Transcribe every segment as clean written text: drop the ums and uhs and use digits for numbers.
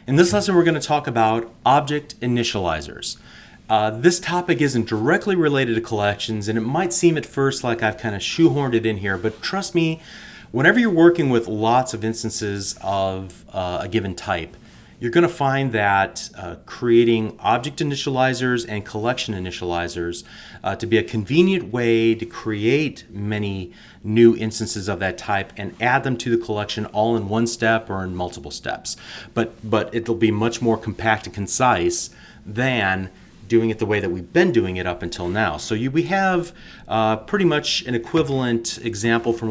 In this lesson, we're going to talk about object initializers. This topic isn't directly related to collections, and it might seem at first like I've kind of shoehorned it in here, but trust me, whenever you're working with lots of instances of a given type, you're going to find that creating object initializers and collection initializers to be a convenient way to create many new instances of that type and add them to the collection all in one step or in multiple steps. But it'll be much more compact and concise than doing it the way that we've been doing it up until now. So we have pretty much an equivalent example from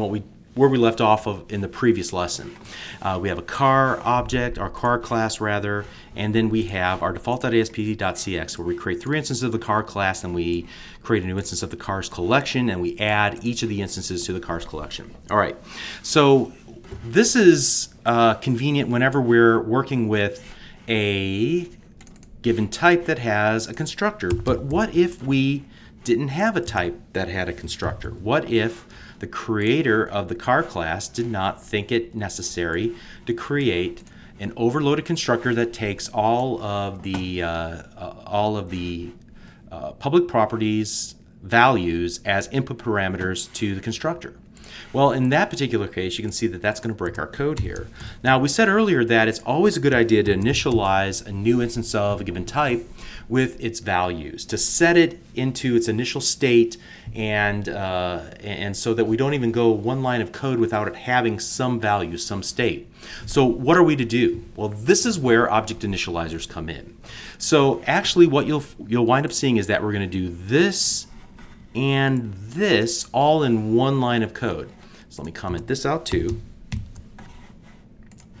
where we left off of in the previous lesson. We have a car object, our car class rather, and then we have our default.asp.cx where we create 3 instances of the car class, and we create a new instance of the cars collection, and we add each of the instances to the cars collection. All right, so this is convenient whenever we're working with a given type that has a constructor. But what if we didn't have a type that had a constructor? What if the creator of the car class did not think it necessary to create an overloaded constructor that takes all of the public properties values as input parameters to the constructor? Well, in that particular case, you can see that that's going to break our code here. Now, we said earlier that it's always a good idea to initialize a new instance of a given type with its values, to set it into its initial state, and so that we don't even go one line of code without it having some value, some state. So what are we to do? Well, this is where object initializers come in. So actually what you'll wind up seeing is that we're going to do this and this all in one line of code. So let me comment this out too,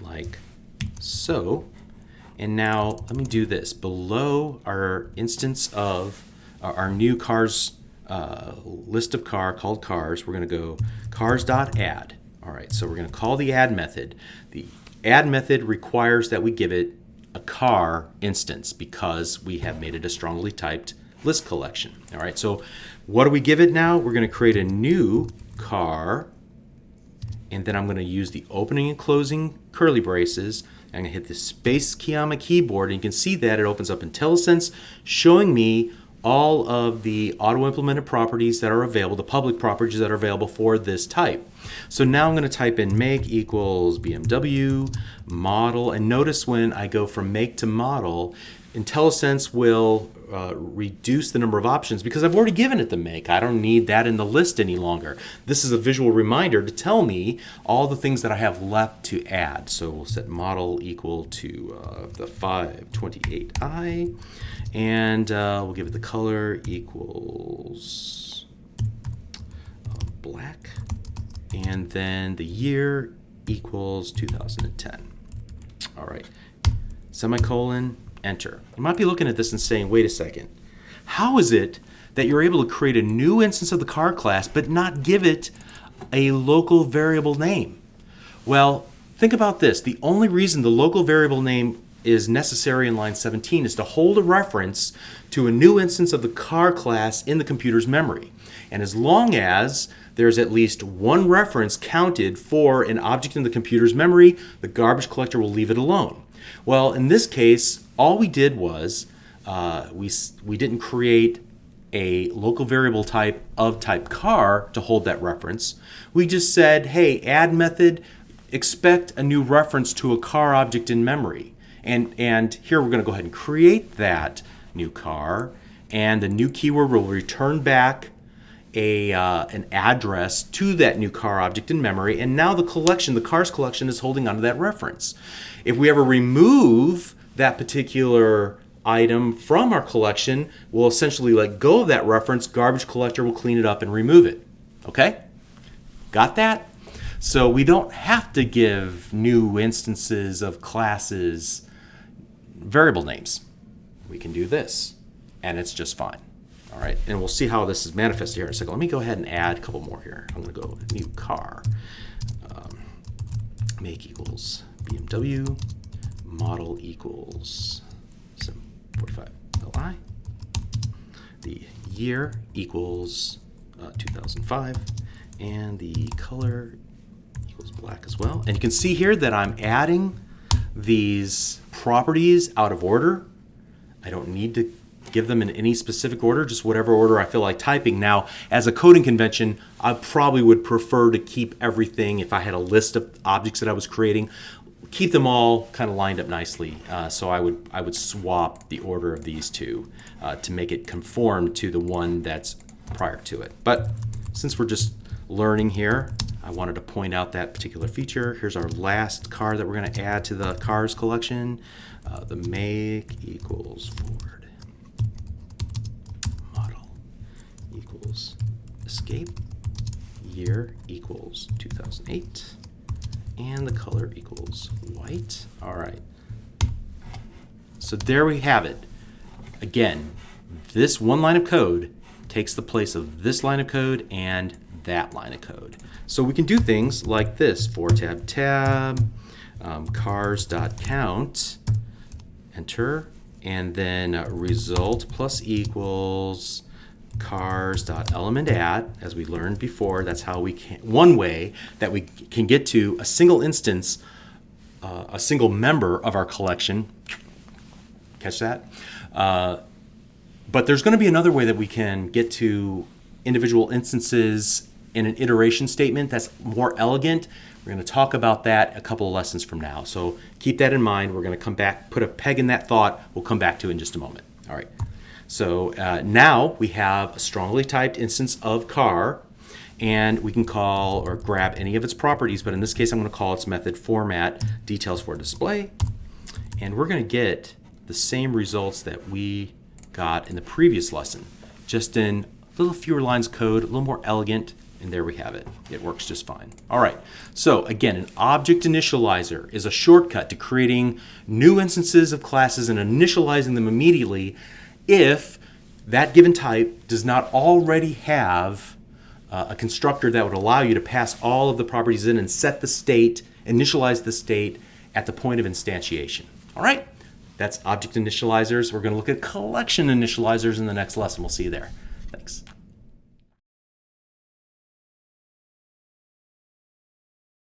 like so. And now let me do this. Below our instance of our new cars list of called cars, we're going to go cars.add. All right, so we're going to call the add method. The add method requires that we give it a car instance because we have made it a strongly typed list collection. All right, so what do we give it now? We're going to create a new car, and then I'm going to use the opening and closing curly braces. I'm going to hit the space key on my keyboard, and you can see that it opens up IntelliSense, showing me all of the auto-implemented properties that are available, the public properties that are available for this type. So now I'm going to type in make equals BMW model, and notice when I go from make to model, IntelliSense will reduce the number of options because I've already given it the make. I don't need that in the list any longer. This is a visual reminder to tell me all the things that I have left to add. So we'll set model equal to the 528i, and we'll give it the color equals black, and then the year equals 2010. All right, semicolon, enter. You might be looking at this and saying, wait a second, how is it that you're able to create a new instance of the car class but not give it a local variable name? Well, think about this. The only reason the local variable name is necessary in line 17 is to hold a reference to a new instance of the car class in the computer's memory. And as long as there's at least one reference counted for an object in the computer's memory, the garbage collector will leave it alone. Well, in this case, all we did was we didn't create a local variable type of type car to hold that reference. We just said, hey, add method, expect a new reference to a car object in memory. And here we're going to go ahead and create that new car, and the new keyword will return back an address to that new car object in memory, and now the cars collection is holding onto that reference. If we ever remove that particular item from our collection, we'll essentially let go of that reference. Garbage collector will clean it up and remove it. Okay? Got that? So we don't have to give new instances of classes variable names. We can do this, and it's just fine. All right, and we'll see how this is manifested here in a second. Let me go ahead and add a couple more here. I'm going to go new car, make equals BMW, model equals 745Li, the year equals 2005, and the color equals black as well. And you can see here that I'm adding these properties out of order. I don't need to give them in any specific order, just whatever order I feel like typing. Now, as a coding convention, I probably would prefer to keep everything, if I had a list of objects that I was creating, keep them all kind of lined up nicely. So I would swap the order of these two to make it conform to the one that's prior to it. But since we're just learning here, I wanted to point out that particular feature. Here's our last car that we're going to add to the cars collection. The make equals Ford. Model equals escape. Year equals 2008. And the color equals white. All right. So there we have it. Again, this one line of code takes the place of this line of code and that line of code. So we can do things like this: for tab, cars.count, enter, and then result plus equals cars.elementAt, as we learned before. That's how we can, one way that we can get to a single instance, a single member of our collection. Catch that? But there's going to be another way that we can get to individual instances in an iteration statement that's more elegant. We're going to talk about that a couple of lessons from now. So keep that in mind. We're going to come back, put a peg in that thought. We'll come back to it in just a moment. All right. So now we have a strongly typed instance of car, and we can call or grab any of its properties. But in this case, I'm going to call its method format details for display. And we're going to get the same results that we got in the previous lesson, just in a little fewer lines of code, a little more elegant. And there we have it. It works just fine. All right. So again, an object initializer is a shortcut to creating new instances of classes and initializing them immediately if that given type does not already have a constructor that would allow you to pass all of the properties in and set the state, initialize the state at the point of instantiation. All right. That's object initializers. We're going to look at collection initializers in the next lesson. We'll see you there. Thanks.